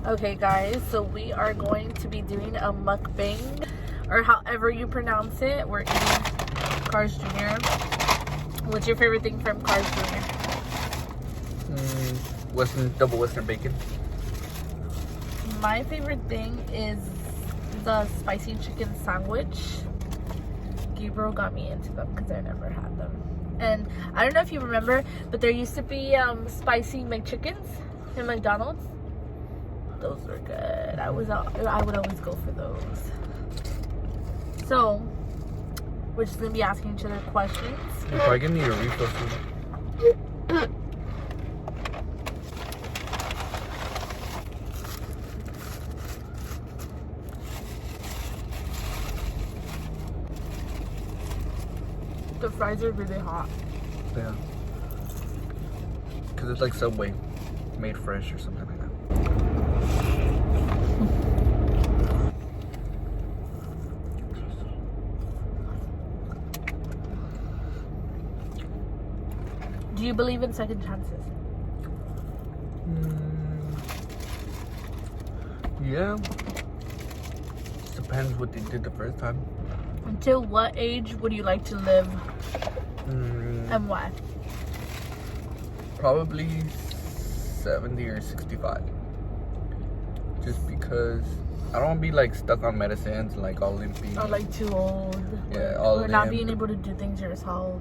Okay guys, so we are going to be doing a mukbang, or however you pronounce it. We're eating Carls Jr. What's your favorite thing from Carls Jr? Double Western bacon. My favorite thing is the spicy chicken sandwich. Gabriel got me into them because I never had them. And I don't know if you remember, but there used to be spicy McChickens in McDonald's. Those were good. I would always go for those. So we're just gonna be asking each other questions. You're probably gonna need a refill soon. The fries are really hot. Yeah. Because it's like Subway, made fresh or something like that. Do you believe in second chances? Yeah. Depends what they did the first time. Until what age would you like to live? And why? Probably 70 or 65. Just because I don't want to be like stuck on medicines and like all limpy. Or like too old. Yeah, all or not being able to do things yourself.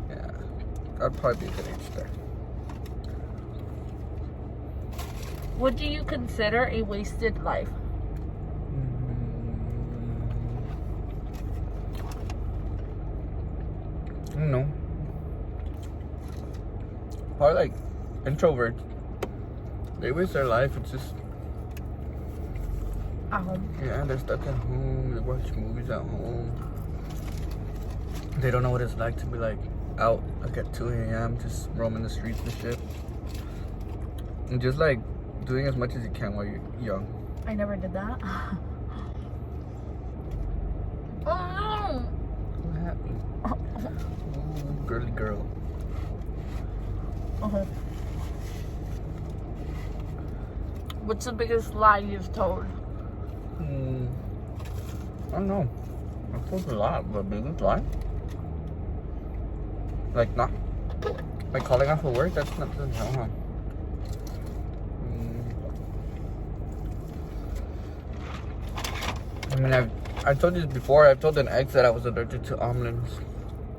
Yeah, that'd probably be a good age there. What do you consider a wasted life? I don't know. Probably like introverts. They waste their life. It's just At home. yeah, they're stuck at home. They watch movies at home. They don't know what it's like to be like out like at 2 a.m. just roaming the streets and shit. And just like doing as much as you can while you're young. I never did that. Oh no! What happened? Ooh, girly girl. Uh-huh. What's the biggest lie you've told? I don't know. I've told a lot, but biggest lie? Like not like calling off for work? That's not the hell, huh? I mean, I've told you this before. I've told an ex that I was allergic to almonds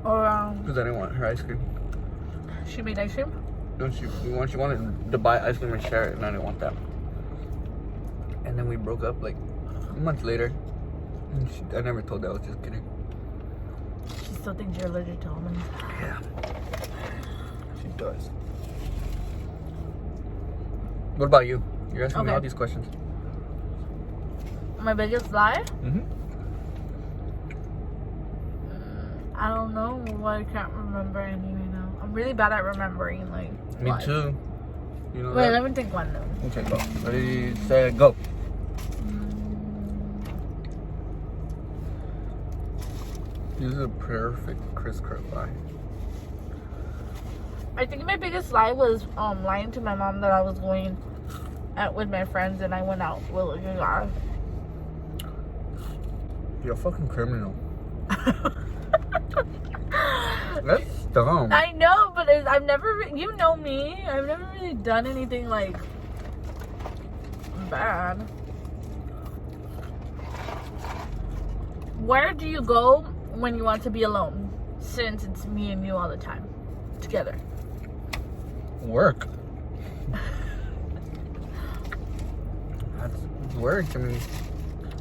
Or because I didn't want her ice cream. she made ice cream? No, she wanted to buy ice cream and share it, and I didn't want that. And then we broke up like a month later. And I never told her. I was just kidding. She still thinks you're allergic to almonds. Yeah, she does. What about you? You're asking me all these questions. My biggest lie? Mm-hmm. I don't know. I can't remember any right now. I'm really bad at remembering, like. Me lies. too. You know Wait, that? let me think one though. Okay, go. Ready, set, go. This is a perfect Chris Kurt lie. I think my biggest lie was lying to my mom that I was going out with my friends and I went out with a guy. You're a fucking criminal. That's dumb. I know, but I've never, you know me, I've never really done anything like bad. Where do you go when you want to be alone? Since it's me and you all the time together. Work. That's work. I mean,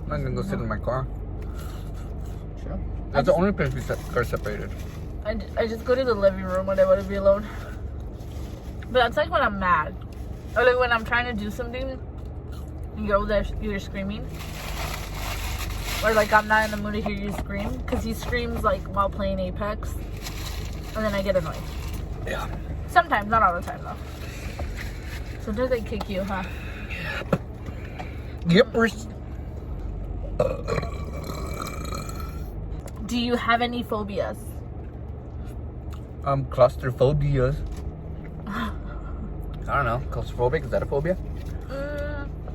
I'm not gonna go sit in my car. True. That's the only place we are separated. I just go to the living room when I want to be alone. But that's like when I'm mad. Or like when I'm trying to do something, you're screaming. Or like I'm not in the mood to hear you scream. Because he screams like while playing Apex. And then I get annoyed. Yeah. Sometimes, not all the time though. Sometimes they kick you, huh? Yep. Do you have any phobias? Claustrophobias. I don't know. Claustrophobic? Is that a phobia?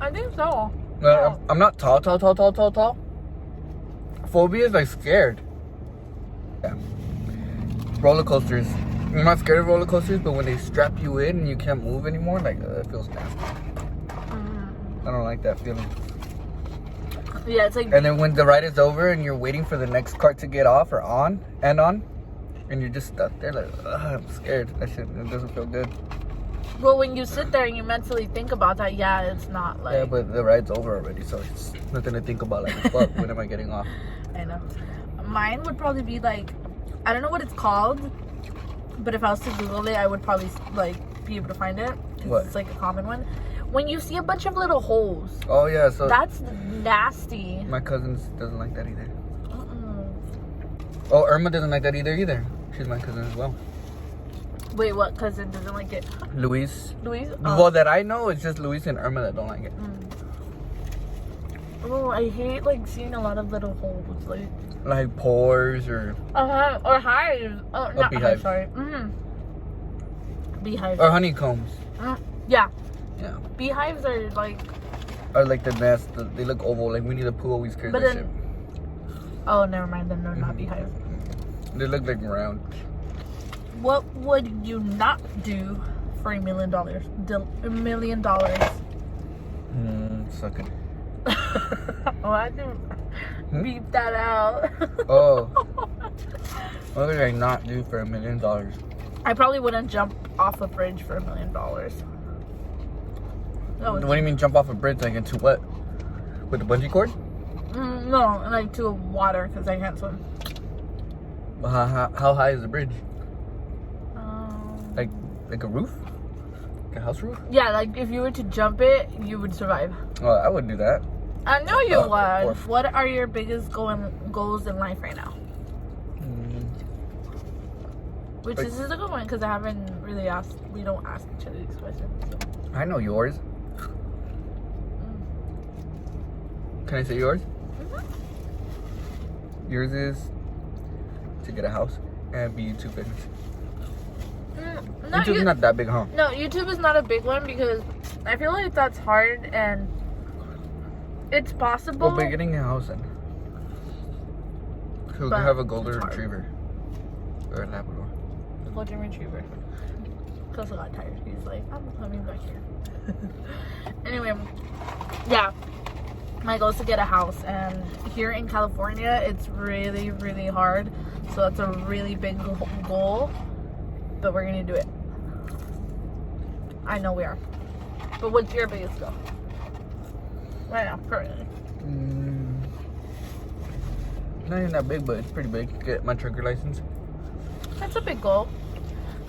I think so. Yeah. I'm not tall. Phobia is like scared. Yeah. Roller coasters. I'm not scared of roller coasters, but when they strap you in and you can't move anymore, like it feels nasty. I don't like that feeling. Yeah, it's like. And then when the ride is over and you're waiting for the next cart to get off or on, and you're just stuck there, like, I'm scared. That shit, it doesn't feel good. Well, when you sit there and you mentally think about that, yeah, it's not like. Yeah, but the ride's over already, so it's nothing to think about. Like, fuck, when am I getting off? I know. Mine would probably be like, I don't know what it's called, but if I was to Google it, I would probably like be able to find it. What? It's like a common one. When you see a bunch of little holes. Oh yeah, so that's nasty. my cousin doesn't like that either. Oh, Irma doesn't like that either. She's my cousin as well. Wait, what cousin doesn't like it? Louise. Louise? Well, that I know, it's just Louise and Irma that don't like it. Oh, I hate like seeing a lot of little holes, like pores or hives. Oh, not beehive. hives, sorry. Beehives. Or honeycombs. Yeah. Yeah. Beehives are like. Or like the nest. They look oval. Like Winnie the Pooh always carries that shit. Oh, never mind. Then no, not beehives. They look like round. What would you not do for $1 million? $1 million. Suck it. Oh, I didn't beep that out. Oh. What would I not do for $1 million? I probably wouldn't jump off a bridge for $1 million. What do you mean jump off a bridge? Like into what? With a bungee cord? No, like to water because I can't swim. How high is the bridge? Like a roof? Like a house roof? Yeah, like if you were to jump it, you would survive. Oh, I would do that. I know you would. What are your biggest goals in life right now? Which this is a good one because I haven't really asked. We don't ask each other these questions. So. I know yours. Can I say yours? Yours is to get a house and be YouTube famous. YouTube's not that big, huh? No, YouTube is not a big one because I feel like that's hard and it's possible. Well, but getting a house then. So we can have a golden retriever or a Labrador. A golden retriever. Cause I got tired. He's like, I'm coming back here. Anyway, yeah. My goal is to get a house, and here in California, it's really, really hard. So that's a really big goal, but we're gonna do it. I know we are. But what's your biggest goal? Right now, currently. Not even that big, but it's pretty big. Get my trucker license. That's a big goal.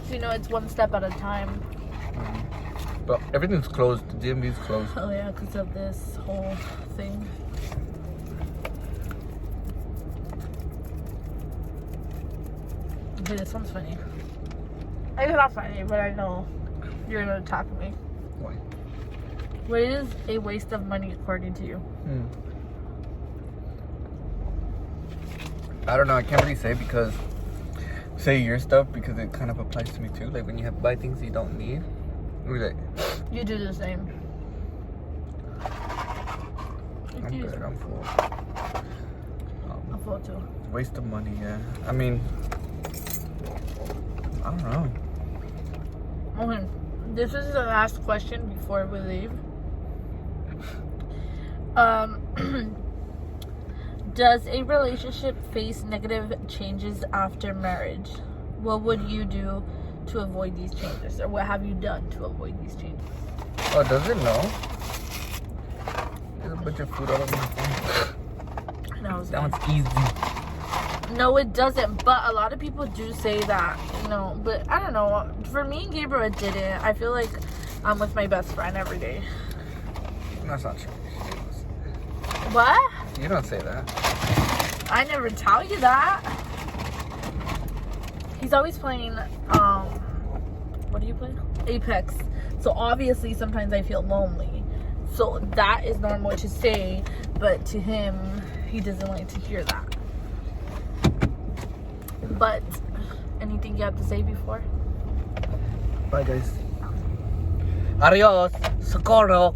So, it's one step at a time. But everything's closed. The DMV's closed. Oh yeah, because of this whole thing. Okay, this one's funny. It's not funny, but I know you're gonna attack me. Why? What is a waste of money according to you? I don't know. I can't really say because say your stuff because it kind of applies to me too. Like when you have to buy things you don't need. Like, you do the same. I'm good. I'm full. I'm full too. Waste of money, yeah. I mean, I don't know. Okay, this is the last question before we leave. Does a relationship face negative changes after marriage? What would you do to avoid these changes, or what have you done to avoid these changes? Oh, does it know? There's a bunch of food all over my phone. No, that one's easy. No, it doesn't. But a lot of people do say that, But I don't know. For me and Gabriel, it didn't. I feel like I'm with my best friend every day. That's not true. What? You don't say that. I never tell you that. He's always playing, what do you play? Apex. So obviously sometimes I feel lonely. So that is normal to say, but to him, he doesn't like to hear that. But, anything you have to say before? Bye guys. Adios. Socorro.